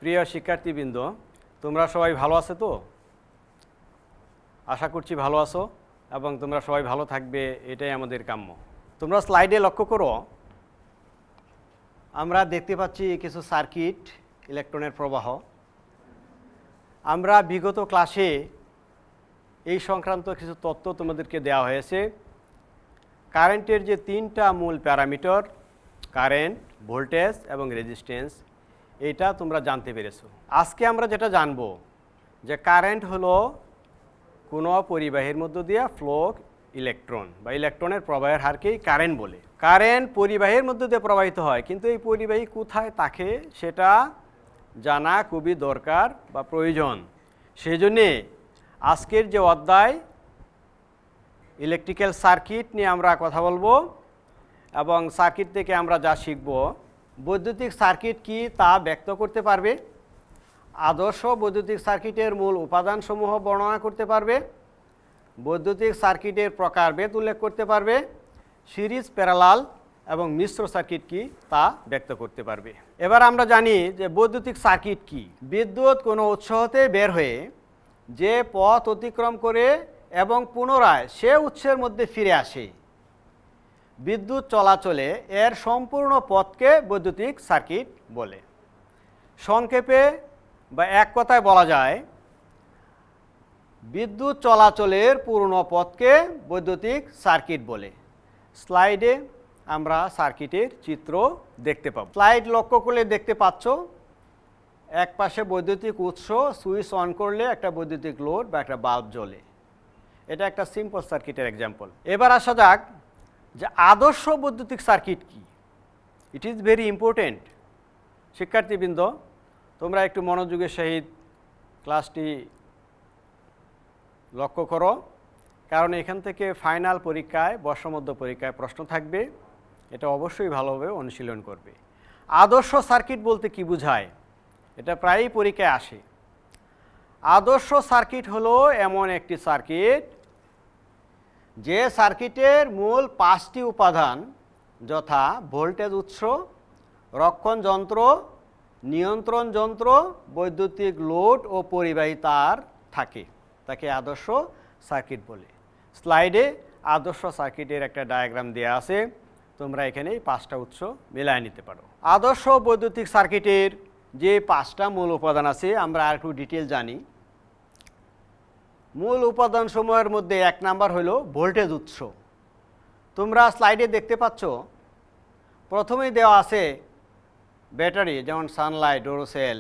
প্রিয় শিক্ষার্থীবৃন্দ, তোমরা সবাই ভালো আছো তো? আশা করছি ভালো আছো এবং তোমরা সবাই ভালো থাকবে, এটাই আমাদের কাম্য। তোমরা স্লাইডে লক্ষ্য করো, আমরা দেখতে পাচ্ছি কিছু সার্কিট, ইলেকট্রনের প্রবাহ। আমরা বিগত ক্লাসে এই সংক্রান্ত কিছু তথ্য তোমাদেরকে দেওয়া হয়েছে। কারেন্টের যে তিনটা মূল প্যারামিটার, কারেন্ট, ভোল্টেজ এবং রেজিস্ট্যান্স, এইটা তোমরা জানতে পেরেছো। আজকে আমরা যেটা জানবো যে কারেন্ট হলো কোনো পরিবাহীর মধ্য দিয়ে ফ্লো ইলেকট্রন বা ইলেকট্রনের প্রবাহের হারকেই কারেন্ট বলে। কারেন্ট পরিবাহীর মধ্য দিয়ে প্রবাহিত হয়, কিন্তু এই পরিবাহী কোথায় থাকে সেটা জানা খুবই দরকার বা প্রয়োজন। সেই জন্যে আজকের যে অধ্যায় ইলেকট্রিক্যাল সার্কিট নিয়ে আমরা কথা বলবো এবং সার্কিট থেকে আমরা যা শিখব, বৈদ্যুতিক সার্কিট কি তা ব্যক্ত করতে পারবে, আদর্শ বৈদ্যুতিক সার্কিটের মূল উপাদানসমূহ বর্ণনা করতে পারবে, বৈদ্যুতিক সার্কিটের প্রকারভেদ উল্লেখ করতে পারবে, সিরিজ, প্যারালাল এবং মিশ্র সার্কিট কি তা ব্যক্ত করতে পারবে। এবার আমরা জানি যে বৈদ্যুতিক সার্কিট কি। বিদ্যুৎ কোনো উৎস হতে বের হয়ে যে পথ অতিক্রম করে এবং পুনরায় সে উৎসের মধ্যে ফিরে আসে, বিদ্যুৎ চলাচলে এর সম্পূর্ণ পথকে বৈদ্যুতিক সার্কিট বলে। সংক্ষেপে বা এক কথায় বলা যায়, বিদ্যুৎ চলাচলের পূর্ণ পথকে বৈদ্যুতিক সার্কিট বলে। স্লাইডে আমরা সার্কিটের চিত্র দেখতে পাব। স্লাইড লক্ষ্য করলে দেখতে পাচ্ছ, এক পাশে বৈদ্যুতিক উৎস, সুইচ অন করলে একটা বৈদ্যুতিক লোড বা একটা বাল্ব জ্বলে। এটা একটা সিম্পল সার্কিটের এক্সাম্পল। এবার আসা যাক যে আদর্শ বৈদ্যুতিক সার্কিট কি। It is very important. শিক্ষার্থীবৃন্দ, তোমরা একটু মনোযোগের সহিত ক্লাসটি লক্ষ্য করো, কারণ এখান থেকে ফাইনাল পরীক্ষায়, বর্ষমধ্য পরীক্ষায় প্রশ্ন থাকবে। এটা অবশ্যই ভালোভাবে অনুশীলন করবে। আদর্শ সার্কিট বলতে কি বোঝায়, এটা প্রায়ই পরীক্ষায় আসে। আদর্শ সার্কিট হলো এমন একটি সার্কিট যে সার্কিটের মূল 5টি উপাদান, যথা ভোল্টেজ উৎস, রক্ষণ যন্ত্র, নিয়ন্ত্রণ যন্ত্র, বৈদ্যুতিক লোড ও পরিবাহী তার থাকে, তাকে আদর্শ সার্কিট বলে। স্লাইডে আদর্শ সার্কিটের একটা ডায়াগ্রাম দেওয়া আছে, তোমরা এখানে 5টা উৎস মিলায় নিতে পারো। আদর্শ বৈদ্যুতিক সার্কিটের যে 5টা মূল উপাদান আছে, আমরা আর একটু ডিটেল জানি। মূল উপাদানসমূহের মধ্যে 1 নাম্বার হলো ভোল্টেজ উৎস। তোমরা স্লাইডে দেখতে পাচ্ছ, প্রথমেই দেওয়া আছে ব্যাটারি, যেমন সানলাইট, ডোরোসেল,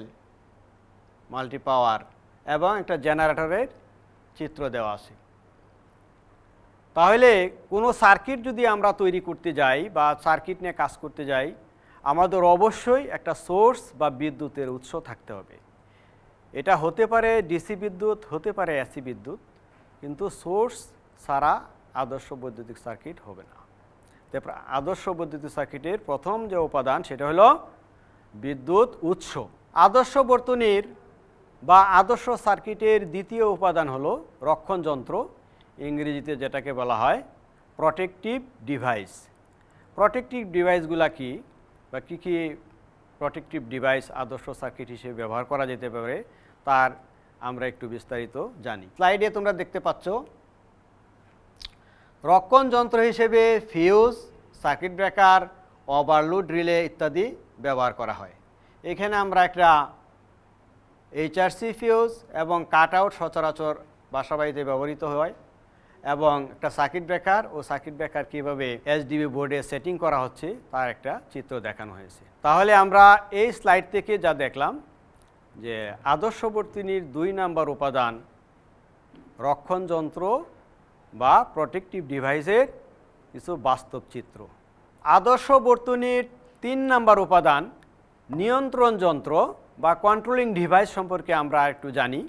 মাল্টিপাওয়ার এবং একটা জেনারেটরের চিত্র দেওয়া আছে। তাহলে কোনো সার্কিট যদি আমরা তৈরি করতে যাই বা সার্কিট নিয়ে কাজ করতে যাই, আমাদের অবশ্যই একটা সোর্স বা বিদ্যুতের উৎস থাকতে হবে। এটা হতে পারে ডিসি বিদ্যুৎ, হতে পারে এসি বিদ্যুৎ, কিন্তু সোর্স ছাড়া আদর্শ বৈদ্যুতিক সার্কিট হবে না। তারপর আদর্শ বৈদ্যুতিক সার্কিটের প্রথম যে উপাদান, সেটা হলো বিদ্যুৎ উৎস। আদর্শ বর্তনীর বা আদর্শ সার্কিটের দ্বিতীয় উপাদান হলো রক্ষণ যন্ত্র, ইংরেজিতে যেটাকে বলা হয় প্রটেকটিভ ডিভাইস। প্রটেকটিভ ডিভাইসগুলা কি বা কী কী প্রটেকটিভ ডিভাইস আদর্শ সার্কিট হিসেবে ব্যবহার করা যেতে পারে, তার আমরা একটু বিস্তারিত জানি। স্লাইডে তোমরা দেখতে পাচ্ছ, রক্ষণ যন্ত্র হিসেবে fuse, circuit breaker, overload relay ইত্যাদি ব্যবহার করা হয়। এখানে আমরা একটা HRC ফিউজ এবং কাট আউট সচরাচর বাসাবাড়িতে ব্যবহৃত হয়, এবং একটা সার্কিট ব্রেকার ও সার্কিট ব্রেকার কীভাবে SDB বোর্ডে সেটিং করা হচ্ছে তার একটা চিত্র দেখানো হয়েছে। তাহলে আমরা এই স্লাইড থেকে যা দেখলাম যে আদর্শ বর্তনীর 2 নাম্বার উপাদান রক্ষণ যন্ত্র বা প্রটেকটিভ ডিভাইসের কিছু বাস্তব চিত্র। আদর্শ বর্তনীর 3 নাম্বার উপাদান নিয়ন্ত্রণ যন্ত্র বা কন্ট্রোলিং ডিভাইস সম্পর্কে আমরা একটু জানি।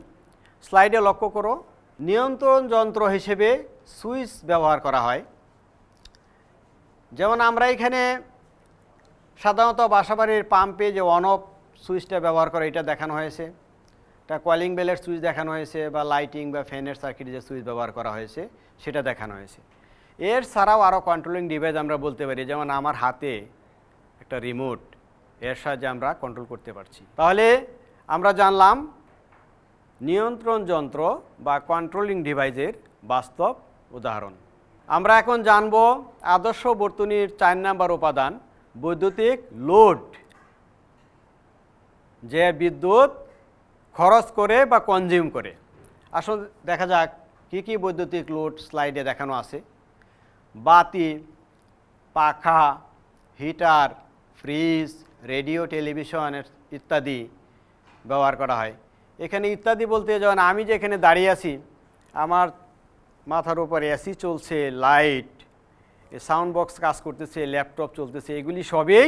স্লাইডে লক্ষ্য করো, নিয়ন্ত্রণ যন্ত্র হিসেবে সুইচ ব্যবহার করা হয়। যেমন আমরা এখানে সাধারণত বাসাবাড়ির পাম্পে যে অন অফ সুইচটা ব্যবহার করে এটা দেখানো হয়েছে, একটা কলিং বেলের সুইচ দেখানো হয়েছে, বা লাইটিং বা ফ্যানের সার্কিটে যে সুইচ ব্যবহার করা হয়েছে সেটা দেখানো হয়েছে। এর ছাড়াও আরও কন্ট্রোলিং ডিভাইস আমরা বলতে পারি, যেমন আমার হাতে একটা রিমোট, এর সাহায্যে আমরা কন্ট্রোল করতে পারছি। তাহলে আমরা জানলাম নিয়ন্ত্রণ যন্ত্র বা কন্ট্রোলিং ডিভাইসের বাস্তব উদাহরণ। আমরা এখন জানব আদর্শ বর্তনীর 4 নম্বর উপাদান বৈদ্যুতিক লোড, যে বিদ্যুৎ খরচ করে বা কনজিউম করে। আসলে দেখা যাক কি কি বৈদ্যুতিক লোড স্লাইডে দেখানো আছে। বাতি, পাখা, হিটার, ফ্রিজ, রেডিও, টেলিভিশন ইত্যাদি ব্যবহার করা হয়। এখানে ইত্যাদি বলতে যখন আমি যে এখানে দাঁড়িয়ে আছি, আমার মাথার উপরে এসি চলছে, লাইট, সাউন্ড বক্স কাজ করতেছে, ল্যাপটপ চলতেছে, এগুলি সবই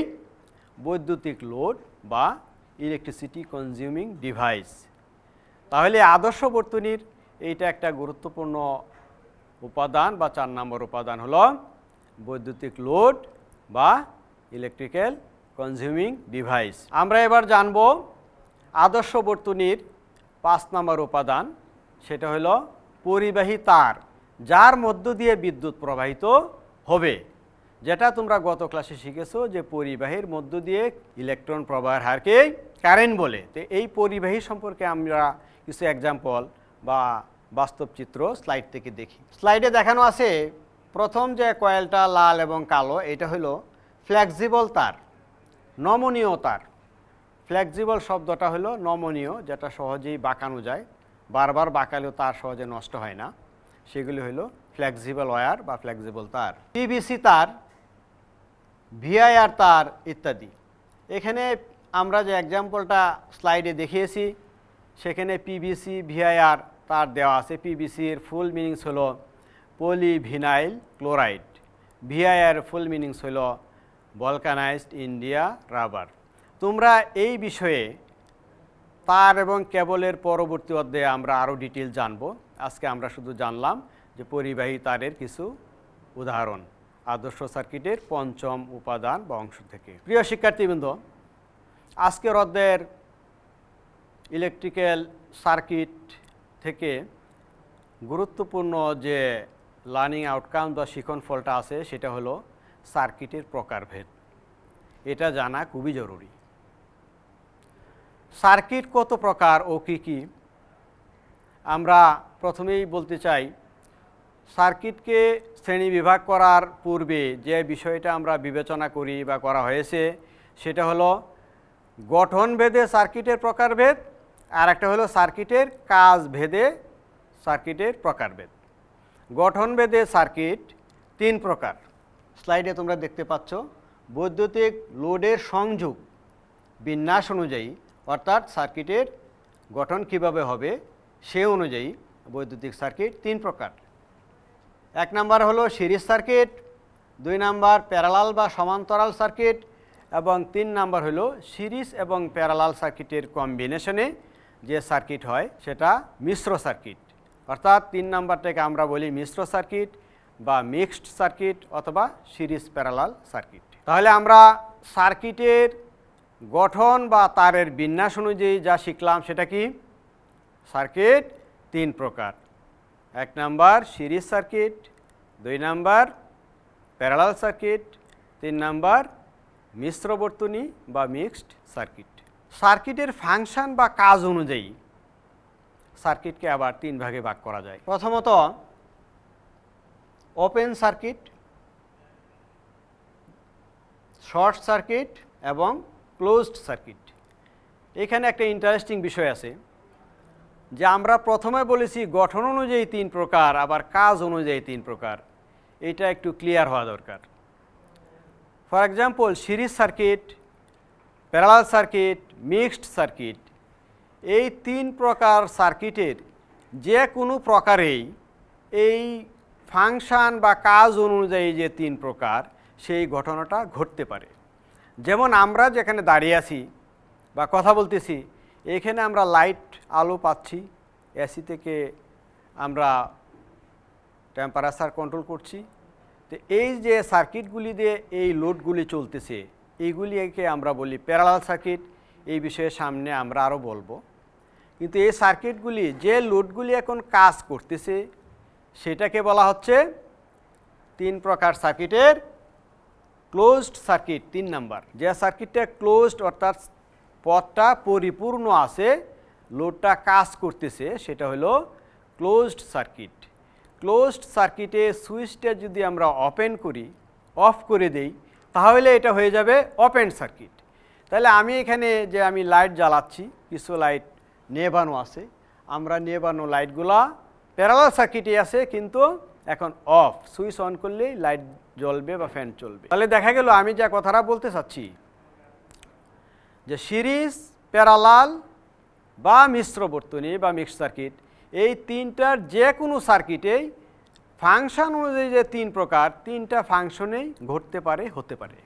বৈদ্যুতিক লোড বা ইলেকট্রিসিটি কনজিউমিং ডিভাইস। তাহলে আদর্শ বর্তনীর এইটা একটা গুরুত্বপূর্ণ উপাদান বা 4 নম্বর উপাদান হলো বৈদ্যুতিক লোড বা ইলেকট্রিক্যাল কনজিউমিং ডিভাইস। আমরা এবার জানব আদর্শ বর্তনীর 5 নম্বর উপাদান, সেটা হলো পরিবাহী তার, যার মধ্য দিয়ে বিদ্যুৎ প্রবাহিত হবে। যেটা তোমরা গত ক্লাসে শিখেছো যে পরিবাহীর মধ্য দিয়ে ইলেকট্রন প্রবাহের হারকে কারেন্ট বলে। তো এই পরিবাহী সম্পর্কে আমরা কিছু এক্সাম্পল বা বাস্তব চিত্র স্লাইড থেকে দেখি। স্লাইডে দেখানো আছে প্রথম যে কয়েলটা লাল এবং কালো, এটা হলো ফ্লেক্সিবল তার, নমনীয় তার। ফ্লেক্সিবল শব্দটা হলো নমনীয়, যেটা সহজেই বাঁকানো যায়, বারবার বাঁকালেও তার সহজে নষ্ট হয় না, সেগুলি হলো ফ্লেক্সিবল ওয়্যার বা ফ্লেক্সিবল তার। পিভিসি তার, ভিআইআর তার ইত্যাদি। এখানে আমরা যে এক্সাম্পলটা স্লাইডে দেখিয়েছি সেখানে পিভিসি, ভিআইআর তার দেওয়া আছে। পিভিসির ফুল মিনিংস হলো পলিভিনাইল ক্লোরাইড, ভিআইআর ফুল মিনিংস হলো ভলকানাইজড ইন্ডিয়া রাবার। তোমরা এই বিষয়ে তার এবং কেবলের পরবর্তী অধ্যায়ে আমরা আরও ডিটেল জানব। আজকে আমরা শুধু জানলাম যে পরিবাহী তারের কিছু উদাহরণ আদর্শ সার্কিটের 5ম উপাদান বা অংশ থেকে। প্রিয় শিক্ষার্থীবৃন্দ, আজকের অধ্যায়ের ইলেকট্রিক্যাল সার্কিট থেকে গুরুত্বপূর্ণ যে লার্নিং আউটকাম বা শিখন ফলটা আছে সেটা হলো সার্কিটের প্রকারভেদ। এটা জানা খুবই জরুরি। সার্কিট কত প্রকার ও কী কী, আমরা প্রথমেই বলতে চাই সার্কিটকে শ্রেণীবিভাগ করার পূর্বে যে বিষয়টা আমরা বিবেচনা করি বা করা হয়েছে সেটা হলো গঠনভেদে সার্কিটের প্রকারভেদ, আর একটা হলো সার্কিটের কাজ ভেদে সার্কিটের প্রকারভেদ। গঠনভেদে সার্কিট 3 প্রকার। স্লাইডে তোমরা দেখতে পাচ্ছ বৈদ্যুতিক লোডের সংযোগ বিন্যাস অনুযায়ী, অর্থাৎ সার্কিটের গঠন কিভাবে হবে সে অনুযায়ী বৈদ্যুতিক সার্কিট 3 প্রকার। 1 নাম্বার হলো সিরিজ সার্কিট, 2 নাম্বার প্যারালাল বা সমান্তরাল সার্কিট, এবং 3 নাম্বার হলো সিরিজ এবং প্যারালাল সার্কিটের কম্বিনেশনে যে সার্কিট হয় সেটা মিশ্র সার্কিট। অর্থাৎ 3 নাম্বারটাকে আমরা বলি মিশ্র সার্কিট বা মিক্সড সার্কিট অথবা সিরিজ প্যারালাল সার্কিট। তাহলে আমরা সার্কিটের গঠন বা তারের বিন্যাস অনুযায়ী যা শিখলাম সেটা কি? সার্কিট 3 প্রকার। 1 number series circuit, 2 number parallel circuit, 3 number মিশ্র বর্তনী বা মিক্সড সার্কিট। সার্কিটের ফাংশন বা কাজ অনুযায়ী সার্কিটকে আবার 3 ভাগে ভাগ করা যায়। প্রথমত ওপেন সার্কিট, শর্ট সার্কিট এবং ক্লোজড সার্কিট। এখানে একটা ইন্টারেস্টিং বিষয় আছে যে আমরা প্রথমে বলেছি গঠন অনুযায়ী 3 প্রকার, আবার কাজ অনুযায়ী 3 প্রকার। এটা একটু ক্লিয়ার হওয়া দরকার। For example series circuit, parallel circuit, mixed circuit, এই 3 প্রকার সার্কিটের যে কোনো প্রকারেই এই ফাংশন বা কাজ অনুযায়ী যে 3 প্রকার সেই ঘটনাটা ঘটতে পারে। যেমন আমরা যেখানে দাঁড়িয়ে আছি বা কথা বলতেছি, এখানে আমরা লাইট আলো পাচ্ছি, এসি থেকে আমরা টেম্পারেচার কন্ট্রোল করছি। তো এই যে সার্কিটগুলি দিয়ে এই লোডগুলি চলতেছে, এইগুলিকে আমরা বলি প্যারালাল সার্কিট। এই বিষয়ে সামনে আমরা আরও বলবো। কিন্তু এই সার্কিটগুলি যে লোডগুলি এখন কাজ করতেছে সেটাকে বলা হচ্ছে 3 প্রকার সার্কিটের ক্লোজড সার্কিট। 3 নাম্বার যে সার্কিটটা ক্লোজড অর্থাৎ পথটা পরিপূর্ণ আছে, লোডটা কাজ করতেছে, সেটা হলো ক্লোজড সার্কিট। ক্লোজড সার্কিটে সুইচটা যদি আমরা ওপেন করি, অফ করে দেই, তাহলে এটা হয়ে যাবে ওপেন সার্কিট। তাহলে আমি এখানে যে আমি লাইট জ্বালাচ্ছি, কিছু লাইট নেভানো আছে, আমরা নেভানো লাইটগুলা প্যারালাল সার্কিটে আছে, কিন্তু এখন অফ, সুইচ অন করলেই লাইট জ্বলবে বা ফ্যান চলবে। তাহলে দেখা গেল আমি যা কথাটা বলতে চাচ্ছি যে সিরিজ, প্যারালাল বা মিশ্র বর্তনী বা মিক্সড সার্কিট, এই তিনটার যে কোনো সার্কিটেই ফাংশন অনুযায়ী যে তিন প্রকার, তিনটা ফাংশনেই ঘটতে পারে, হতে পারে।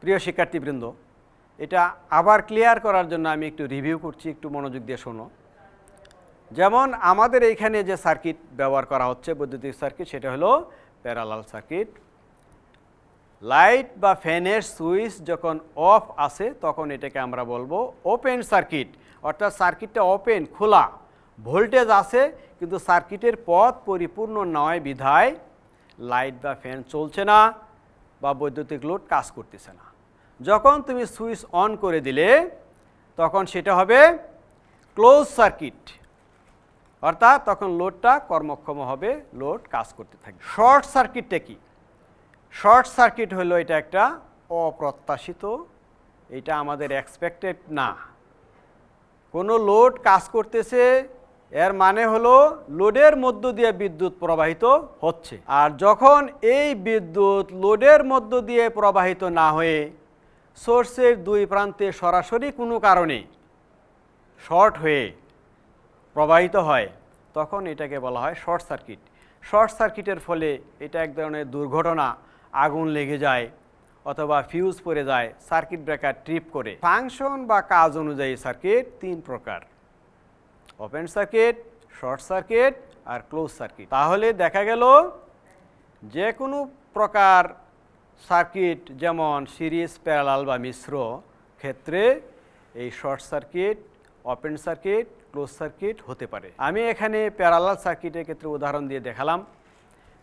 প্রিয় শিক্ষার্থীবৃন্দ, এটা আবার ক্লিয়ার করার জন্য আমি একটু রিভিউ করছি, একটু মনোযোগ দিয়ে শোনো। যেমন আমাদের এইখানে যে সার্কিট ব্যবহার করা হচ্ছে, বৈদ্যুতিক সার্কিট, সেটা হলো প্যারালাল সার্কিট। লাইট বা ফ্যানের সুইচ যখন অফ আছে তখন এটাকে আমরা বলবো ওপেন সার্কিট, অর্থাৎ সার্কিটটা ওপেন, খোলা, ভোল্টেজ আছে কিন্তু সার্কিটের পথ পরিপূর্ণ নয় বিধায় লাইট বা ফ্যান চলছে না বা বৈদ্যুতিক লোড কাজ করতেছে না। যখন তুমি সুইচ অন করে দিলে তখন সেটা হবে ক্লোজ সার্কিট, অর্থাৎ তখন লোডটা কর্মক্ষম হবে, লোড কাজ করতে থাকবে। শর্ট সার্কিটটা কি? শর্ট সার্কিট হলো এটা একটা অপ্রত্যাশিত, এটা আমাদের এক্সপেক্টেড না। কোনো লোড কাজ করতেছে, এর মানে হলো লোডের মধ্য দিয়ে বিদ্যুৎ প্রবাহিত হচ্ছে, আর যখন এই বিদ্যুৎ লোডের মধ্য দিয়ে প্রবাহিত না হয়ে সোর্সের দুই প্রান্তে সরাসরি কোনো কারণে শর্ট হয়ে প্রবাহিত হয়, তখন এটাকে বলা হয় শর্ট সার্কিট। শর্ট সার্কিটের ফলে এটা এক ধরনের দুর্ঘটনা, আগুন লেগে যায় অথবা ফিউজ পড়ে যায়, সার্কিট ব্রেকার ট্রিপ করে। ফাংশন বা কাজ অনুযায়ী সার্কিট তিন প্রকার: ওপেন সার্কিট, শর্ট সার্কিট আর ক্লোজ সার্কিট। তাহলে দেখা গেল যে কোনো প্রকার সার্কিট, যেমন সিরিজ, প্যারালাল বা মিশ্র ক্ষেত্রে এই short circuit, open circuit, close circuit হতে পারে। আমি এখানে প্যারালাল সার্কিটের ক্ষেত্রে উদাহরণ দিয়ে দেখালাম।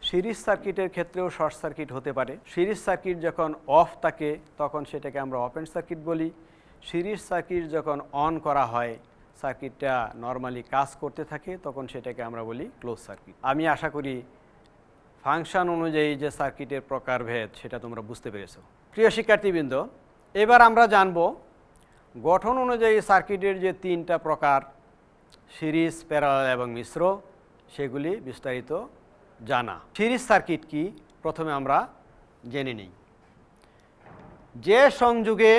সিরিজ সার্কিটের ক্ষেত্রেও শর্ট সার্কিট হতে পারে। সিরিজ সার্কিট যখন অফ থাকে তখন সেটাকে আমরা ওপেন সার্কিট বলি। সিরিজ সার্কিট যখন অন করা হয়, সার্কিটটা নর্মালি কাজ করতে থাকে, তখন সেটাকে আমরা বলি ক্লোজ সার্কিট। আমি আশা করি ফাংশন অনুযায়ী যে সার্কিটের প্রকারভেদ সেটা তোমরা বুঝতে পেরেছো। প্রিয় শিক্ষার্থীবৃন্দ, এবার আমরা জানব গঠন অনুযায়ী সার্কিটের যে তিনটা প্রকার, সিরিজ, প্যারালাল এবং মিশ্র, সেগুলি বিস্তারিত জানা। সিরিজ সার্কিট কি প্রথমে আমরা জেনে নিই। যে সংযোগে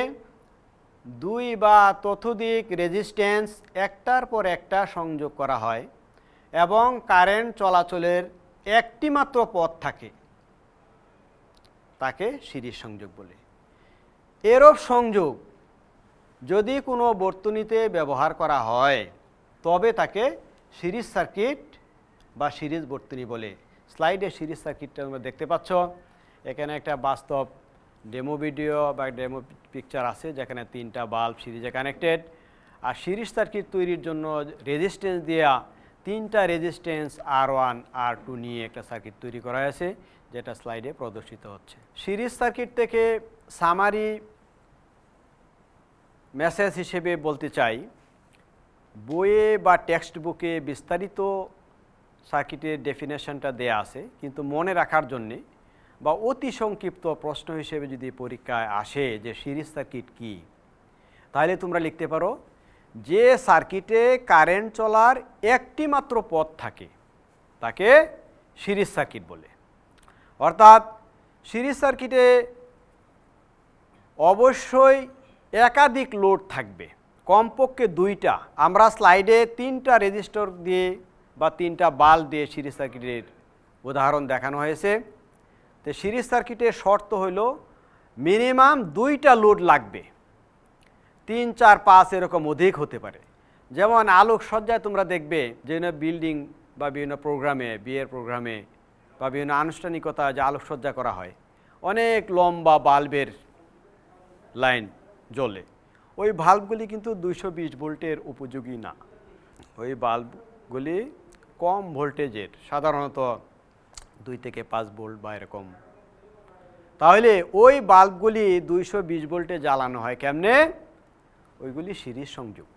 দুই বা ততোধিক রেজিস্ট্যান্স একটার পর একটা সংযোগ করা হয় এবং কারেন্ট চলাচলের একটি মাত্র পথ থাকে, তাকে সিরিজ সংযোগ বলে। এরূপ সংযোগ যদি কোনো বর্তনীতে ব্যবহার করা হয় তবে তাকে সিরিজ সার্কিট বা সিরিজ বর্তনী বলে। স্লাইডে সিরিজ সার্কিটটা তোমরা দেখতে পাচ্ছ। এখানে একটা বাস্তব ডেমো ভিডিও বা ডেমো পিকচার আছে যেখানে তিনটা বাল্ব সিরিজে কানেক্টেড। আর সিরিজ সার্কিট তৈরির জন্য রেজিস্ট্যান্স দেওয়া তিনটা রেজিস্ট্যান্স R1 R2 নিয়ে একটা সার্কিট তৈরি করা হয়েছে, যেটা স্লাইডে প্রদর্শিত হচ্ছে। সিরিজ সার্কিট থেকে সামারি মেসেজ হিসেবে বলতে চাই, বইয়ে বা টেক্সট বুকে বিস্তারিত সার্কিটের ডেফিনেশনটা দেয়া আছে, কিন্তু মনে রাখার জন্যে বা অতি সংক্ষিপ্ত প্রশ্ন হিসেবে যদি পরীক্ষায় আসে যে সিরিজ সার্কিট কি, তাহলে তোমরা লিখতে পারো যে সার্কিটে কারেন্ট চলার একটি মাত্র পথ থাকে তাকে সিরিজ সার্কিট বলে। অর্থাৎ সিরিজ সার্কিটে অবশ্যই একাধিক লোড থাকবে, কমপক্ষে দুইটা। আমরা স্লাইডে তিনটা রেজিস্টর দিয়ে বা তিনটা বাল্ব দিয়ে সিরিজ সার্কিটের উদাহরণ দেখানো হয়েছে। তো সিরিজ সার্কিটের শর্ত হইল মিনিমাম দুইটা লোড লাগবে, 3, 4, 5 এরকম অধিক হতে পারে। যেমন আলোকসজ্জায় তোমরা দেখবে যে বিল্ডিং বা বিভিন্ন প্রোগ্রামে, বিয়ের প্রোগ্রামে বা বিভিন্ন আনুষ্ঠানিকতা যে আলোকসজ্জা করা হয়, অনেক লম্বা বাল্বের লাইন জ্বলে। ওই বাল্বগুলি কিন্তু 220 ভোল্টের উপযোগী না। ওই বাল্বগুলি কম ভোল্টেজের, সাধারণত 2 থেকে 5 ভোল্ট বা এরকম। তাহলে ওই বাল্বগুলি 220 ভোল্টে জ্বালানো হয় কেমনে? ওইগুলি সিরিজ সংযোগ,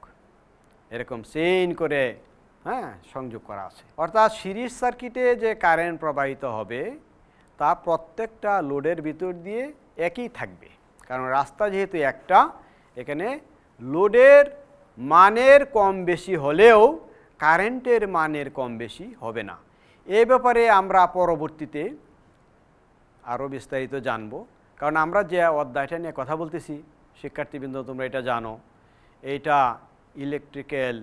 এরকম চেইন করে সংযোগ করা আছে। অর্থাৎ সিরিজ সার্কিটে যে কারেন্ট প্রবাহিত হবে তা প্রত্যেকটা লোডের ভিতর দিয়ে একই থাকবে, কারণ রাস্তা যেহেতু একটা, এখানে লোডের মানের কম বেশি হলেও কারেন্টের মানের কম বেশি হবে না। এ ব্যাপারে আমরা পরবর্তীতে আরও বিস্তারিত জানব, কারণ আমরা যে অধ্যায়টা নিয়ে কথা বলতেছি শিক্ষার্থীবৃন্দ তোমরা এটা জানো, এইটা ইলেকট্রিক্যাল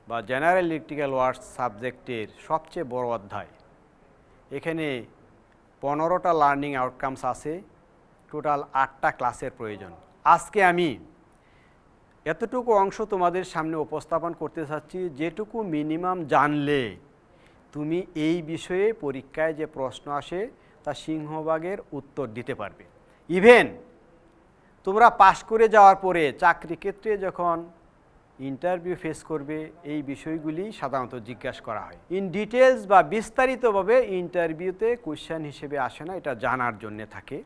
বা জেনারেল ইলেকট্রিক্যাল ওয়ার্কস সাবজেক্টের সবচেয়ে বড় অধ্যায়। এখানে 15টা লার্নিং আউটকামস আছে, টোটাল 8টা ক্লাসের প্রয়োজন। আজকে আমি এতটুকু অংশ তোমাদের সামনে উপস্থাপন করতে চাচ্ছি যেটুকু মিনিমাম জানলে তুমি এই বিষয়ে পরীক্ষায় যে প্রশ্ন আসে তা সিংহভাগের উত্তর দিতে পারবে। ইভেন তোমরা পাশ করে যাওয়ার পরে চাকরি ক্ষেত্রে যখন ইন্টারভিউ ফেস করবে এই বিষয়গুলি সাধারণত জিজ্ঞাসা করা হয়। ইন ডিটেলস বা বিস্তারিতভাবে ইন্টারভিউতে কোশ্চেন হিসেবে আসে না, এটা জানার জন্যে থাকে,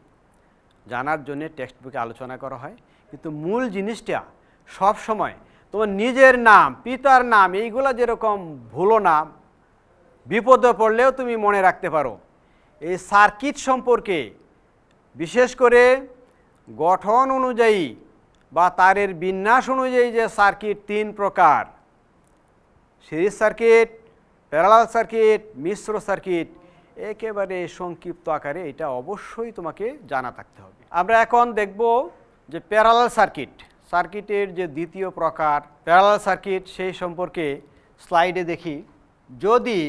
জানার জন্যে টেক্সট বুকে আলোচনা করা হয়। কিন্তু মূল জিনিসটা সব সময় তোমার নিজের নাম, পিতার নাম এইগুলো যেরকম ভুলো না, বিপদে পড়লেও তুমি মনে রাখতে পারো। এই সার্কিট সম্পর্কে বিশেষ করে গঠন অনুযায়ী বা তারের বিন্যাস অনুযায়ী যে সার্কিট 3 প্রকার, সিরিজ সার্কিট, প্যারালাল সার্কিট, মিশ্র সার্কিট, একেবারে সংক্ষিপ্ত আকারে এটা অবশ্যই তোমাকে জানা থাকতে হবে। আমরা এখন দেখব যে প্যারালাল সার্কিট, সার্কিটের যে দ্বিতীয় প্রকার প্যারালাল সার্কিট সেই সম্পর্কে স্লাইডে দেখি। যদি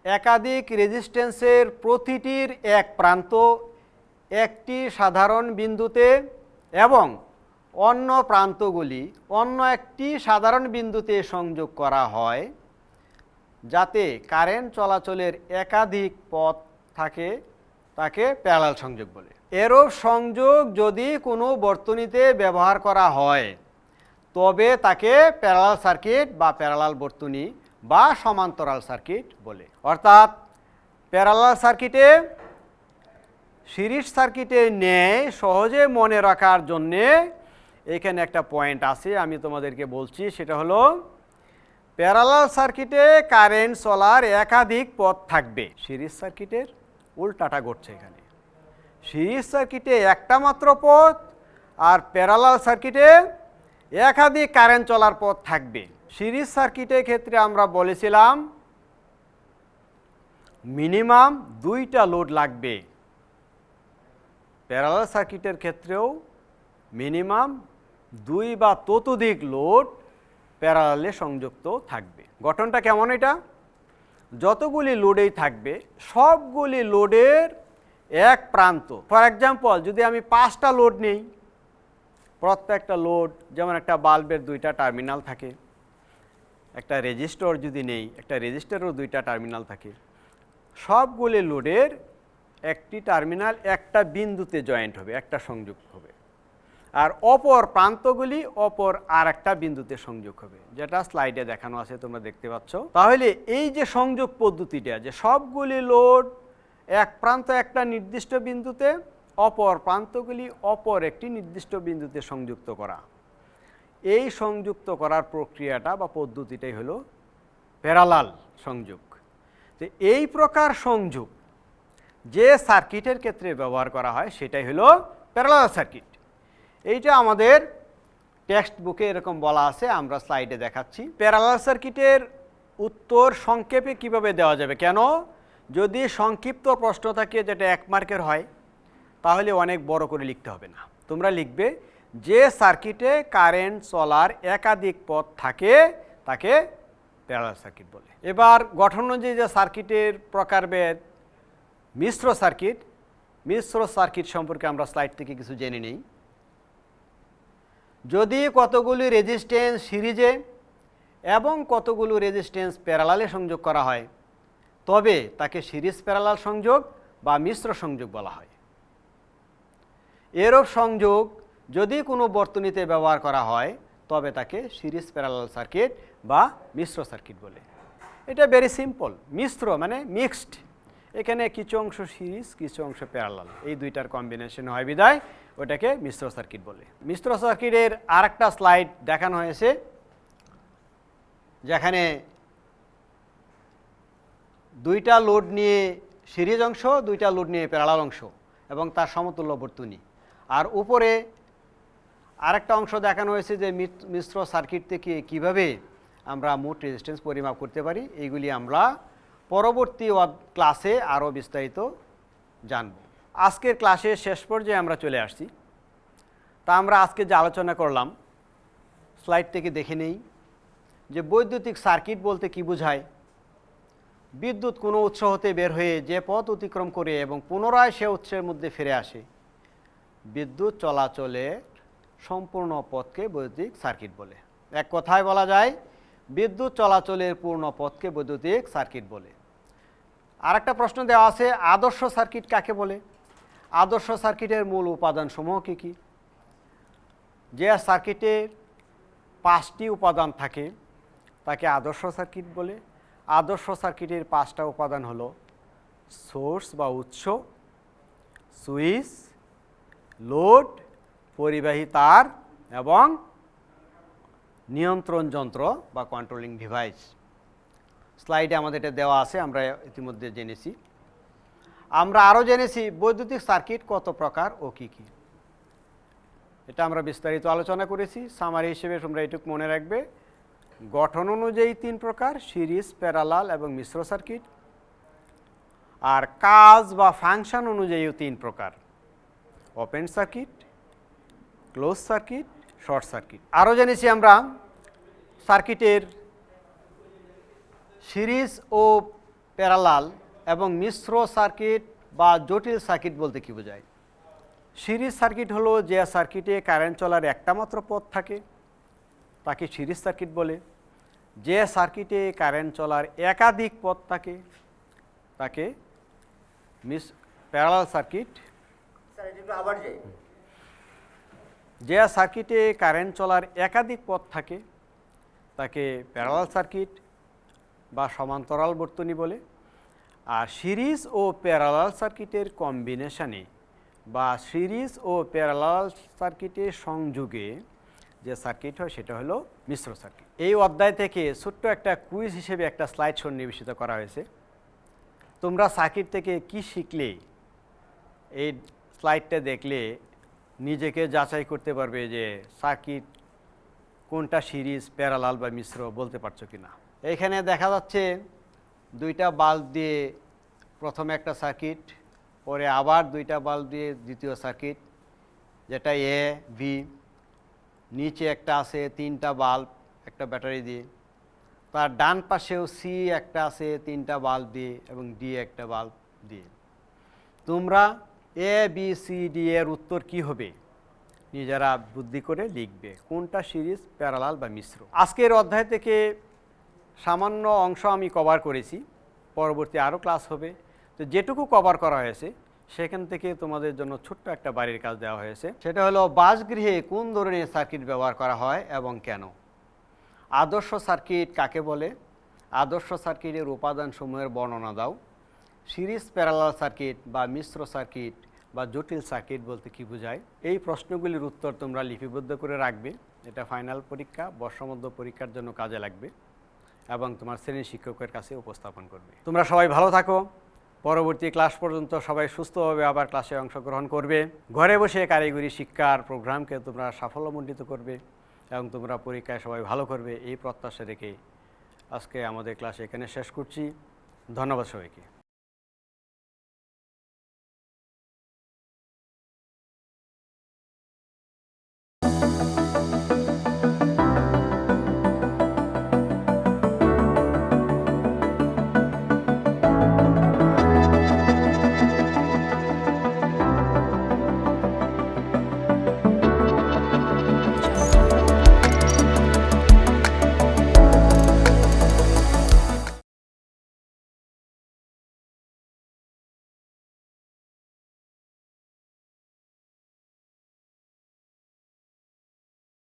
একাধিক রেজিস্ট্যান্সের প্রতিটির এক প্রান্ত একটি সাধারণ বিন্দুতে এবং অন্য প্রান্তগুলি অন্য একটি সাধারণ বিন্দুতে সংযোগ করা হয় যাতে কারেন্ট চলাচলের একাধিক পথ থাকে, তাকে প্যারালাল সংযোগ বলে। এরূপ সংযোগ যদি কোনো বর্তনীতে ব্যবহার করা হয় তবে তাকে প্যারালাল সার্কিট বা প্যারালাল বর্তনী বা সমান্তরাল সার্কিট বলে। অর্থাৎ প্যারালাল সার্কিটে সিরিজ সার্কিটের ন্যায় সহজে মনে রাখার জন্যে এখানে একটা পয়েন্ট আছে, আমি তোমাদেরকে বলছি, সেটা হলো প্যারালাল সার্কিটে কারেন্ট চলার একাধিক পথ থাকবে। সিরিজ সার্কিটের উল্টাটা ঘটছে এখানে, সিরিজ সার্কিটে একটা মাত্র পথ আর প্যারালাল সার্কিটে একাধিক কারেন্ট চলার পথ থাকবে। সিরিজ সার্কিটের ক্ষেত্রে আমরা বলেছিলাম মিনিমাম 2টা লোড লাগবে, প্যারালাল সার্কিটের ক্ষেত্রেও মিনিমাম 2 বা ততোধিক লোড প্যারালালে সংযুক্ত থাকবে। গঠনটা কেমন? এটা যতগুলি লোডেই থাকবে সবগুলি লোডের এক প্রান্ত, ফর এক্সাম্পল যদি আমি 5টা লোড নেই, প্রত্যেকটা লোড যেমন একটা বাল্বের 2টা টার্মিনাল থাকে, একটা রেজিস্টর যদি নেই, একটা রেজিস্টরেরও 2টা টার্মিনাল থাকে, সবগুলি লোডের একটি টার্মিনাল একটা বিন্দুতে জয়েন্ট হবে, একটা সংযোগ হবে, আর অপর প্রান্তগুলি অপর আর একটা বিন্দুতে সংযোগ হবে, যেটা স্লাইডে দেখানো আছে তোমরা দেখতে পাচ্ছ। তাহলে এই যে সংযোগ পদ্ধতিটা, যে সবগুলি লোড এক প্রান্ত একটা নির্দিষ্ট বিন্দুতে, অপর প্রান্তগুলি অপর একটি নির্দিষ্ট বিন্দুতে সংযুক্ত করা, এই সংযুক্ত করার প্রক্রিয়াটা বা পদ্ধতিটাই হলো প্যারালাল সংযোগ। তো এই প্রকার সংযোগ যে সার্কিটের ক্ষেত্রে ব্যবহার করা হয় সেটাই হলো প্যারালাল সার্কিট। এইটা আমাদের টেক্সট বুকে এরকম বলা আছে, আমরা স্লাইডে দেখাচ্ছি। প্যারালাল সার্কিটের উত্তর সংক্ষেপে কিভাবে দেওয়া যাবে? কেন, যদি সংক্ষিপ্ত প্রশ্ন থাকে যেটা 1 মার্কের হয় তাহলে অনেক বড় করে লিখতে হবে না, তোমরা লিখবে যে সার্কিটে কারেন্ট চলার একাধিক পথ থাকে তাকে প্যারালাল সার্কিট বলে। এবার গঠন অনুযায়ী যে সার্কিটের প্রকারভেদ, মিশ্র সার্কিট, মিশ্র সার্কিট সম্পর্কে আমরা স্লাইড থেকে কিছু জেনে নিই। যদি কতগুলি রেজিস্ট্যান্স সিরিজে এবং কতগুলো রেজিস্ট্যান্স প্যারালালে সংযোগ করা হয় তবে তাকে সিরিজ প্যারালাল সংযোগ বা মিশ্র সংযোগ বলা হয়। এরূপ সংযোগ যদি কোনো বর্তনীতে ব্যবহার করা হয় তবে তাকে সিরিজ প্যারালাল সার্কিট বা মিশ্র সার্কিট বলে। এটা ভেরি সিম্পল। মিশ্র মানে মিক্সড, এখানে কিছু অংশ সিরিজ, কিছু অংশ প্যারালাল, এই দুইটার কম্বিনেশন হয় বিদায় ওটাকে মিশ্র সার্কিট বলে। মিশ্র সার্কিটের আরেকটা স্লাইড দেখানো হয়েছে, যেখানে দুইটা লোড নিয়ে সিরিজ অংশ, দুইটা লোড নিয়ে প্যারালাল অংশ এবং তার সমতুল্য বর্তনী। আর উপরে আরেকটা অংশ দেখানো হয়েছে যে মিশ্র সার্কিট থেকে কিভাবে আমরা মোট রেজিস্ট্যান্স পরিমাপ করতে পারি। এইগুলি আমরা পরবর্তী ক্লাসে আরও বিস্তারিত জানব। আজকের ক্লাসের শেষ পর্যায়ে আমরা চলে আসছি। তা আমরা আজকে যে আলোচনা করলাম, স্লাইড থেকে দেখে নেই যে বৈদ্যুতিক সার্কিট বলতে কি বোঝায়। বিদ্যুৎ কোনো উৎস হতে বের হয়ে যে পথ অতিক্রম করে এবং পুনরায় সে উৎসের মধ্যে ফিরে আসে, বিদ্যুৎ চলাচলের সম্পূর্ণ পথকে বৈদ্যুতিক সার্কিট বলে। এক কথায় বলা যায় বিদ্যুৎ চলাচলের পূর্ণ পথকে বৈদ্যুতিক সার্কিট বলে। আরেকটা প্রশ্ন দেওয়া আছে, আদর্শ সার্কিট কাকে বলে? আদর্শ সার্কিটের মূল উপাদানসমূহ কী কী? যে সার্কিটের 5টি উপাদান থাকে তাকে আদর্শ সার্কিট বলে। আদর্শ সার্কিটের 5টা উপাদান হলো সোর্স বা উৎস, সুইচ, লোড, পরিবাহী তার এবং নিয়ন্ত্রণ যন্ত্র বা কন্ট্রোলিং ডিভাইস। স্লাইডে আমাদের এটা দেওয়া আছে, আমরা ইতিমধ্যে জেনেছি। আমরা আরও জেনেছি বৈদ্যুতিক সার্কিট কত প্রকার ও কী কী, এটা আমরা বিস্তারিত আলোচনা করেছি। সামারি হিসেবে তোমরা এটুকু মনে রাখবে, গঠন অনুযায়ী 3 প্রকার, সিরিজ, প্যারালাল এবং মিশ্র সার্কিট। আর কাজ বা ফাংশন অনুযায়ীও 3 প্রকার, open circuit, close circuit, short circuit. আরও জেনেছি আমরা সার্কিটের সিরিজ ও প্যারালাল এবং মিশ্র সার্কিট বা জটিল সার্কিট বলতে কি বোঝায়। সিরিজ সার্কিট হলো যে সার্কিটে কারেন্ট চলার একটা মাত্র পথ থাকে তাকে সিরিজ সার্কিট বলে। যে সার্কিটে কারেন্ট চলার একাধিক পথ থাকে তাকে প্যারালাল সার্কিট। যে সার্কিটে কারেন্ট চলার একাধিক পথ থাকে তাকে প্যারালাল সার্কিট বা সমান্তরাল বর্তনী বলে। আর সিরিজ ও প্যারালাল সার্কিটের কম্বিনেশনে বা সিরিজ ও প্যারালাল সার্কিটের সংযোগে যে সার্কিট হয় সেটা হলো মিশ্র সার্কিট। এই অধ্যায় থেকে ছোট্ট একটা কুইজ হিসেবে একটা স্লাইড সন্নিবেশিত করা হয়েছে। তোমরা সার্কিট থেকে কি শিখলে এই স্লাইডটা দেখলে নিজেকে যাচাই করতে পারবে যে সার্কিট কোনটা সিরিজ, প্যারালাল বা মিশ্র বলতে পারছো কি না। এখানে দেখা যাচ্ছে দুইটা বাল্ব দিয়ে প্রথমে একটা সার্কিট, পরে আবার দুইটা বাল্ব দিয়ে দ্বিতীয় সার্কিট, যেটা এ বি। নিচে একটা আছে 3টা বাল্ব একটা ব্যাটারি দিয়ে। তার ডান পাশেও সি একটা আছে 3টা বাল্ব দিয়ে এবং ডি একটা বাল্ব দিয়ে। তোমরা এ বি সি ডি এর উত্তর কি হবে নিজেরা বুদ্ধি করে লিখবে, কোনটা সিরিজ, প্যারালাল বা মিশ্র। আজকের অধ্যায় থেকে সামান্য অংশ আমি কভার করেছি, পরবর্তী আরও ক্লাস হবে। তো যেটুকু কভার করা হয়েছে সেখান থেকে তোমাদের জন্য ছোট্ট একটা বাড়ির কাজ দেওয়া হয়েছে, সেটা হলো বাসগৃহে কোন ধরনের সার্কিট ব্যবহার করা হয় এবং কেন। আদর্শ সার্কিট কাকে বলে? আদর্শ সার্কিটের উপাদানসমূহের বর্ণনা দাও। সিরিজ প্যারালাল সার্কিট বা মিশ্র সার্কিট বা জটিল সার্কিট বলতে কি বোঝায়। এই প্রশ্নগুলির উত্তর তোমরা লিপিবদ্ধ করে রাখবে, এটা ফাইনাল পরীক্ষা, বর্ষমধ্য পরীক্ষার জন্য কাজে লাগবে এবং তোমার শ্রেণী শিক্ষকের কাছে উপস্থাপন করবে। তোমরা সবাই ভালো থাকো, পরবর্তী ক্লাস পর্যন্ত সবাই সুস্থভাবে আবার ক্লাসে অংশগ্রহণ করবে। ঘরে বসে কারিগরি শিক্ষার প্রোগ্রামকে তোমরা সাফল্যমণ্ডিত করবে এবং তোমরা পরীক্ষায় সবাই ভালো করবে, এই প্রত্যাশা রেখে আজকে আমাদের ক্লাস এখানে শেষ করছি। ধন্যবাদ সবাইকে।